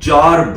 4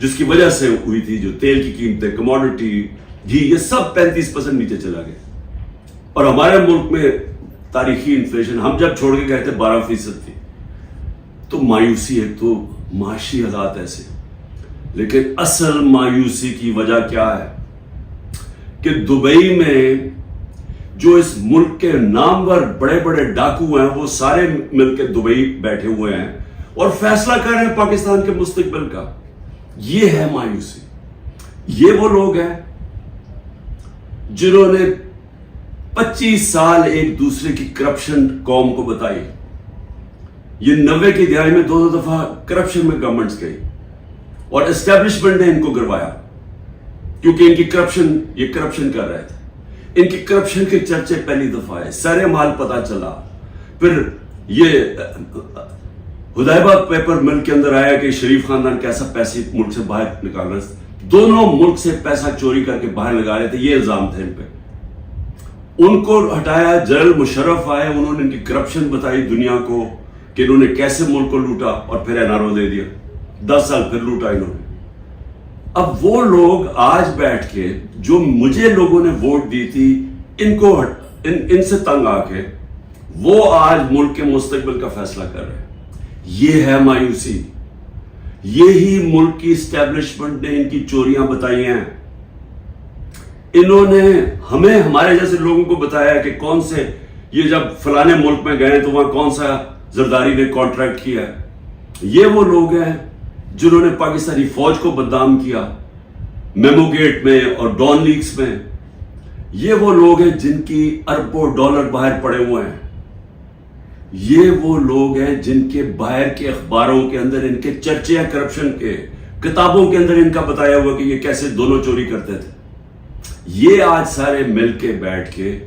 جس کی وجہ سے ہوئی تھی، جو تیل کی قیمتیں، کموڈٹی، گھی، یہ سب 35% نیچے چلا گیا. اور ہمارے ملک میں تاریخی انفلیشن ہم جب چھوڑ کے گئے تھے 12% تھی. تو مایوسی ہے، تو معاشی حالات ایسے. لیکن اصل مایوسی کی وجہ کیا ہے کہ دبئی میں جو اس ملک کے نامور بڑے بڑے ڈاکو ہیں وہ سارے مل کے دبئی بیٹھے ہوئے ہیں اور فیصلہ کر رہے ہیں پاکستان کے مستقبل کا. یہ ہے مایوسی. یہ وہ لوگ ہیں جنہوں نے 25 سال ایک دوسرے کی کرپشن قوم کو بتائی. یہ 90 کی دہائی میں 2 دفعہ کرپشن میں گورنمنٹس گئی اور اسٹیبلشمنٹ نے ان کو گروایا کیونکہ ان کی کرپشن، یہ کرپشن کر رہے تھے. ان کی کرپشن کے چرچے پہلی دفعہ ہے، سارے مال پتا چلا. پھر یہ حدیبہ پیپر مل کے اندر آیا کہ شریف خاندان کیسا پیسے ملک سے باہر نکال رہے تھے، دونوں ملک سے پیسہ چوری کر کے باہر لگا رہے تھے. یہ الزام تھے ان پہ. ان کو ہٹایا، جنرل مشرف آئے، انہوں نے ان کی کرپشن بتائی دنیا کو کہ انہوں نے کیسے ملک کو لوٹا اور پھر این آر او دے دیا. 10 سال پھر لوٹا انہوں نے. اب وہ لوگ آج بیٹھ کے جو مجھے لوگوں نے ووٹ دی تھی ان کو ان سے تنگ آ کے وہ آج ملک کے مستقبل کا فیصلہ کر رہے ہیں. یہ ہے مایوسی. یہی ملک کی اسٹیبلشمنٹ نے ان کی چوریاں بتائی ہیں. انہوں نے ہمیں، ہمارے جیسے لوگوں کو بتایا کہ کون سے، یہ جب فلانے ملک میں گئے تو وہاں کون سا زرداری نے کانٹریکٹ کیا ہے. یہ وہ لوگ ہیں جنہوں نے پاکستانی فوج کو بدنام کیا میمو گیٹ میں اور ڈان لیکس میں. یہ وہ لوگ ہیں جن کی اربوں ڈالر باہر پڑے ہوئے ہیں. یہ وہ لوگ ہیں جن کے باہر کے اخباروں کے اندر ان کے چرچے ہیں کرپشن کے، کتابوں کے اندر ان کا بتایا ہوا کہ یہ کیسے دونوں چوری کرتے تھے. یہ آج سارے مل کے بیٹھ کے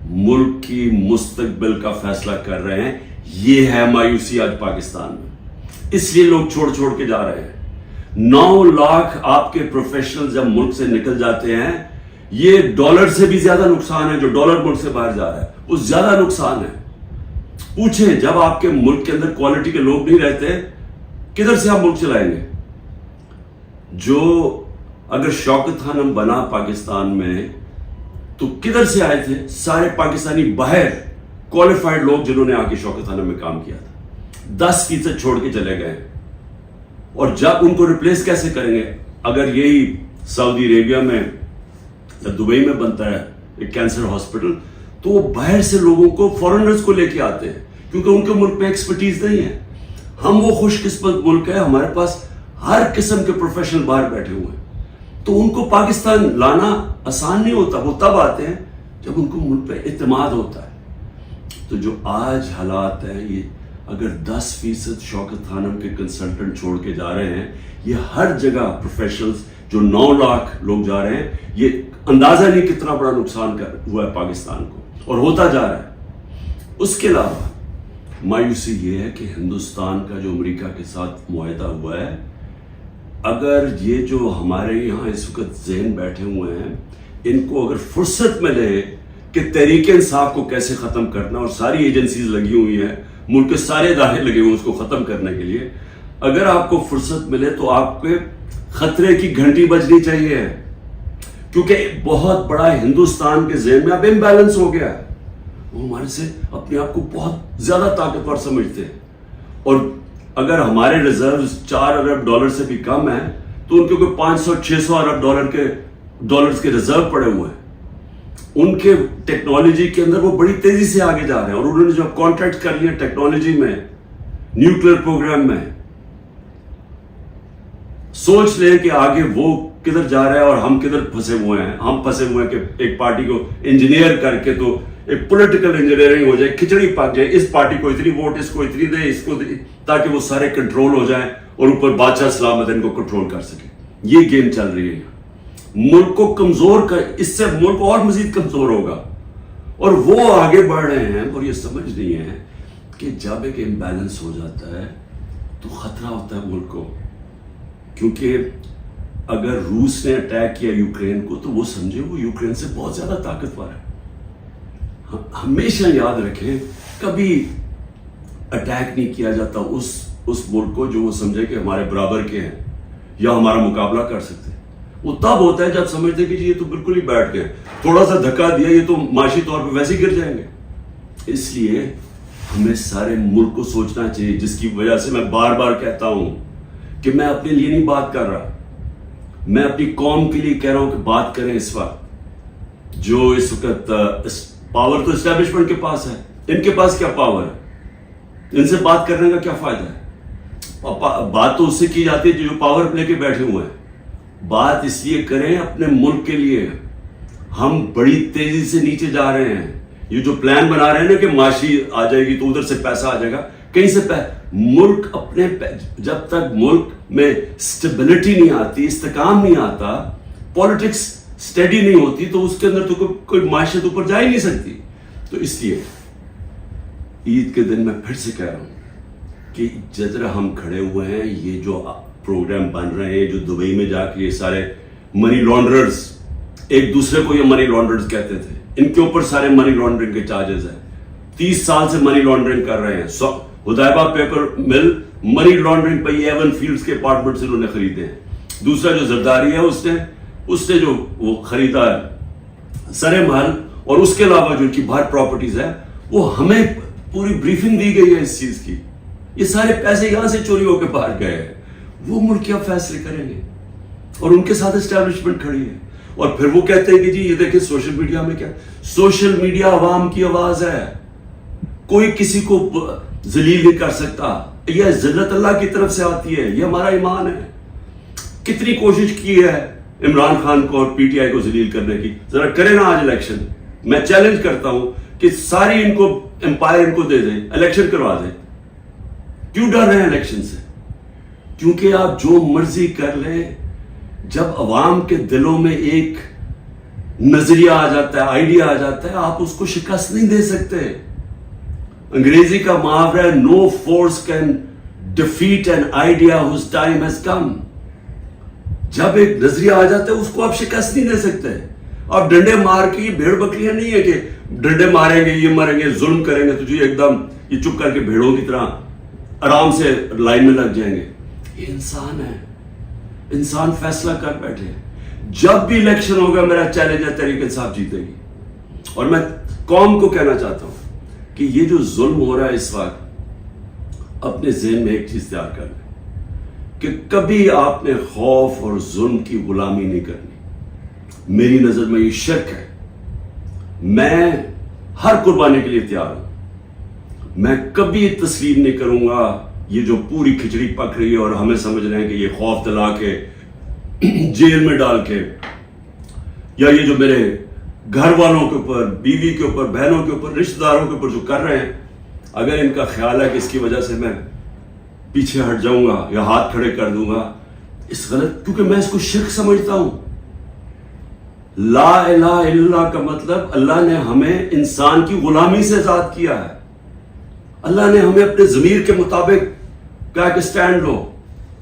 ملک کی مستقبل کا فیصلہ کر رہے ہیں. یہ ہے مایوسی آج پاکستان میں. اس لیے لوگ چھوڑ چھوڑ کے جا رہے ہیں. 9 لاکھ آپ کے پروفیشنل جب ملک سے نکل جاتے ہیں، یہ ڈالر سے بھی زیادہ نقصان ہے. جو ڈالر ملک سے باہر جا رہا ہے وہ زیادہ نقصان ہے. پوچھیں، جب آپ کے ملک کے اندر کوالٹی کے لوگ نہیں رہتے کدھر سے آپ ملک چلائیں گے؟ جو اگر شوکت خانم بنا پاکستان میں تو کدھر سے آئے تھے؟ سارے پاکستانی باہر کوالیفائڈ لوگ جنہوں نے آ کے شوکت خانم میں کام کیا تھا. 10% چھوڑ کے چلے گئے. اور جب ان کو ریپلیس کیسے کریں گے؟ اگر یہی سعودی عربیہ میں یا دبئی میں بنتا ہے ایک کینسر ہاسپٹل تو وہ باہر سے لوگوں کو، فورنرز کو لے کے آتے ہیں کیونکہ ان کے ملک میں ایکسپرٹیز نہیں ہے. ہم وہ خوش قسمت ملک ہے، ہمارے پاس ہر قسم کے پروفیشنل باہر بیٹھے ہوئے ہیں. تو ان کو پاکستان لانا آسان نہیں ہوتا. وہ تب آتے ہیں جب ان کو ملک پہ اعتماد ہوتا ہے. تو جو آج حالات ہیں، یہ اگر 10% شوکت خانم کے کنسلٹنٹ چھوڑ کے جا رہے ہیں، یہ ہر جگہ پروفیشنلز جو 9 لاکھ لوگ جا رہے ہیں، یہ اندازہ نہیں کتنا بڑا نقصان ہوا ہے پاکستان کو اور ہوتا جا رہا ہے. اس کے علاوہ مایوسی یہ ہے کہ ہندوستان کا جو امریکہ کے ساتھ معاہدہ ہوا ہے، اگر یہ جو ہمارے یہاں اس وقت ذہن بیٹھے ہوئے ہیں ان کو اگر فرصت ملے کہ تحریک انصاف کو کیسے ختم کرنا، اور ساری ایجنسیز لگی ہوئی ہیں، ملک کے سارے ادارے لگے ہوئے اس کو ختم کرنے کے لیے، اگر آپ کو فرصت ملے تو آپ کے خطرے کی گھنٹی بجنی چاہیے. کیونکہ بہت بڑا ہندوستان کے ذہن میں اب امبیلنس ہو گیا ہے. وہ ہمارے سے اپنے آپ کو بہت زیادہ طاقتور سمجھتے ہیں. اور اگر ہمارے ریزروز 4 ارب ڈالر سے بھی کم ہیں تو ان کے کوئی 500-600 ارب ڈالرز کے ریزرو پڑے ہوئے ہیں. ان کے ٹیکنالوجی کے اندر وہ بڑی تیزی سے آگے جا رہے ہیں. اور انہوں نے جو کانٹریکٹ کر لیا ٹیکنالوجی میں، نیوکلیر پروگرام میں، سوچ لیں کہ آگے وہ کدھر جا رہا ہے اور ہم کدھر پھنسے ہوئے ہیں. ہم پھنسے ہوئے ہیں کہ ایک پارٹی کو انجینئر کر کے تو ایک پولیٹیکل انجینئرنگ ہو جائے، کھچڑی پک جائے، اس پارٹی کو اتنی ووٹ، اس کو اتنی دے، اس کو دے، تاکہ وہ سارے کنٹرول ہو جائیں اور اوپر بادشاہ سلامت ان کو کنٹرول کر سکے. یہ گیم چل رہی ہے. ملک کو کمزور کر، اس سے ملک اور مزید کمزور ہوگا. اور وہ آگے بڑھ رہے ہیں اور یہ سمجھ نہیں ہے کہ جب ایک امبیلنس ہو جاتا ہے تو خطرہ ہوتا ہے ملک کو. کیونکہ اگر روس نے اٹیک کیا یوکرین کو تو وہ سمجھے وہ یوکرین سے بہت زیادہ طاقتور ہے. ہمیشہ یاد رکھیں کبھی اٹیک نہیں کیا جاتا اس ملک کو جو وہ سمجھے کہ ہمارے برابر کے ہیں یا ہمارا مقابلہ کر سکتے. وہ تب ہوتا ہے جب سمجھتے کہ جی یہ تو بالکل ہی بیٹھ گئے, تھوڑا سا دھکا دیا یہ تو معاشی طور پہ ویسے ہی گر جائیں گے. اس لیے ہمیں سارے ملک کو سوچنا چاہیے, جس کی وجہ سے میں بار بار کہتا ہوں کہ میں اپنے لیے نہیں بات کر رہا, میں اپنی قوم کے لیے کہہ رہا ہوں کہ بات کریں. اس وقت جو اس وقت پاور تو اسٹیبلشمنٹ کے پاس ہے, ان کے پاس کیا پاور ہے, ان سے بات کرنے کا کیا فائدہ ہے؟ بات تو اس سے کی جاتی ہے جو پاور لے کے بیٹھے ہوئے ہیں. بات اس لیے کریں اپنے ملک کے لیے. ہم بڑی تیزی سے نیچے جا رہے ہیں. یہ جو پلان بنا رہے ہیں نا کہ معاشی آ جائے گی تو ادھر سے پیسہ آ جائے گا, کہیں سے ملک اپنے جب تک ملک میں اسٹیبلٹی نہیں آتی, استحکام نہیں آتا, پالیٹکس اسٹڈی نہیں ہوتی, تو اس کے اندر تو کوئی معیشت اوپر جا ہی نہیں سکتی. تو اس لیے عید کے دن میں پھر سے کہہ رہا ہوں کہ جس طرح ہم کھڑے ہوئے ہیں, یہ جو پروگرام بن رہے ہیں, جو دبئی میں جا کے یہ سارے منی لانڈررز, ایک دوسرے کو یہ منی لانڈررز کہتے تھے, ان کے اوپر سارے منی لانڈرنگ کے چارجز ہیں. 30 سال سے منی لانڈرنگ کر رہے ہیں. ہدیبہ پیپر مل منی لانڈرنگ پہ ایون فیلڈز کے اپارٹمنٹس انہوں نے خریدے ہیں. دوسرا جو زرداری ہے اس نے جو وہ خریدا ہے سرے محل, اور اس کے علاوہ جو ان کی باہر پراپرٹیز ہے, وہ ہمیں پوری بریفنگ دی گئی ہے اس چیز کی. یہ سارے پیسے یہاں سے چوری ہو کے باہر گئے ہیں. وہ ملک کیا فیصلے کریں گے, اور ان کے ساتھ اسٹیبلشمنٹ کھڑی ہے. اور پھر وہ کہتے ہیں کہ جی یہ دیکھیں سوشل میڈیا میں کیا, سوشل میڈیا عوام کی آواز ہے, کوئی کسی کو ذلیل نہیں کر سکتا. یہ ذلت اللہ کی طرف سے آتی ہے, یہ ہمارا ایمان ہے. کتنی کوشش کی ہے عمران خان کو اور پی ٹی آئی کو ذلیل کرنے کی, ذرا کریں نا آج الیکشن. میں چیلنج کرتا ہوں کہ ساری ان کو امپائر ان کو دے دیں, الیکشن کروا دیں. کیوں ڈر رہے ہیں الیکشن سے؟ کیونکہ آپ جو مرضی کر لیں, جب عوام کے دلوں میں ایک نظریہ آ جاتا ہے, آئیڈیا آ جاتا ہے, آپ اس کو شکست نہیں دے سکتے. انگریزی کا محاورہ ہے, no force can defeat an idea whose time has come. جب ایک نظریہ آ جاتا ہے اس کو آپ شکست نہیں دے سکتے. آپ ڈنڈے مار کے, یہ بھیڑ بکریاں نہیں ہے کہ ڈنڈے ماریں گے, یہ مریں گے, ظلم کریں گے تو جو ایک دم یہ چپ کر کے بھیڑوں کی طرح آرام سے لائن میں لگ جائیں گے. یہ انسان ہے, انسان فیصلہ کر بیٹھے. جب بھی الیکشن ہوگا میرا چیلنج ہے تحریک انصاف جیتے گی. اور میں قوم کو کہنا چاہتا ہوں کہ یہ جو ظلم ہو رہا ہے اس وقت, اپنے ذہن میں ایک چیز تیار کر لیں کہ کبھی آپ نے خوف اور ظلم کی غلامی نہیں کرنی. میری نظر میں یہ شرک ہے. میں ہر قربانی کے لیے تیار ہوں. میں کبھی تسلیم نہیں کروں گا یہ جو پوری کھچڑی پک رہی ہے اور ہمیں سمجھ رہے ہیں کہ یہ خوف دلا کے, جیل میں ڈال کے, یا یہ جو میرے گھر والوں کے اوپر, بیوی کے اوپر, بہنوں کے اوپر, رشتہ داروں کے اوپر جو کر رہے ہیں, اگر ان کا خیال ہے کہ اس کی وجہ سے میں پیچھے ہٹ جاؤں گا یا ہاتھ کھڑے کر دوں گا, اس غلط, کیونکہ میں اس کو شرک سمجھتا ہوں. لا الہ الا اللہ کا مطلب اللہ نے ہمیں انسان کی غلامی سے آزاد کیا ہے. اللہ نے ہمیں اپنے ضمیر کے مطابق کہا کہ سٹینڈ لو,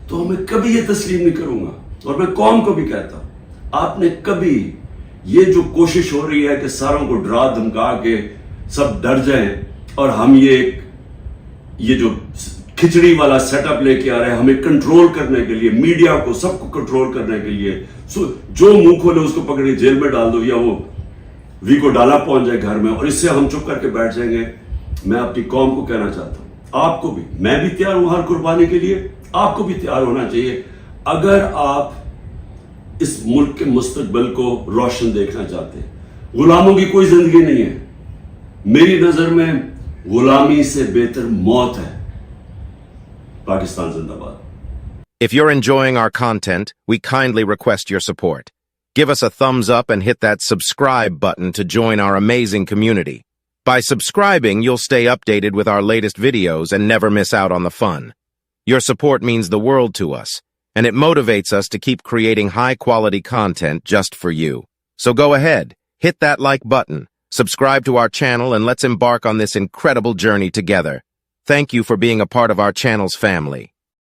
تو میں کبھی یہ تسلیم نہیں کروں گا. اور میں قوم کو بھی کہتا ہوں, آپ نے کبھی یہ جو کوشش ہو رہی ہے کہ ساروں کو ڈرا دھمکا کے سب ڈر جائیں اور ہم یہ جو کھچڑی والا سیٹ اپ لے کے آ رہے ہیں ہمیں کنٹرول کرنے کے لیے, میڈیا کو سب کو کنٹرول کرنے کے لیے, جو منہ کھولے اس کو پکڑ کے جیل میں ڈال دو یا وہ وی کو ڈالا پہنچ جائے گھر میں, اور اس سے ہم چپ کر کے بیٹھ جائیں گے. میں اپنی قوم کو کہنا چاہتا ہوں, آپ کو بھی, میں بھی تیار ہوں ہر قربانی کے لیے, آپ کو بھی تیار ہونا چاہیے. اگر آپ اس ملک کے مستقبل کو روشن دیکھنا چاہتے ہیں, غلاموں کی کوئی زندگی نہیں ہے. میری نظر میں غلامی سے بہتر موت ہے. پاکستان زندہ باد. If you're enjoying our content, we kindly request your support. Give us a thumbs up and hit that subscribe button to join our amazing community. By subscribing, you'll stay updated with our latest videos and never miss out on the fun. Your support means the world to us, and it motivates us to keep creating high-quality content just for you. So go ahead, hit that like button, subscribe to our channel, and let's embark on this incredible journey together. Thank you for being a part of our channel's family.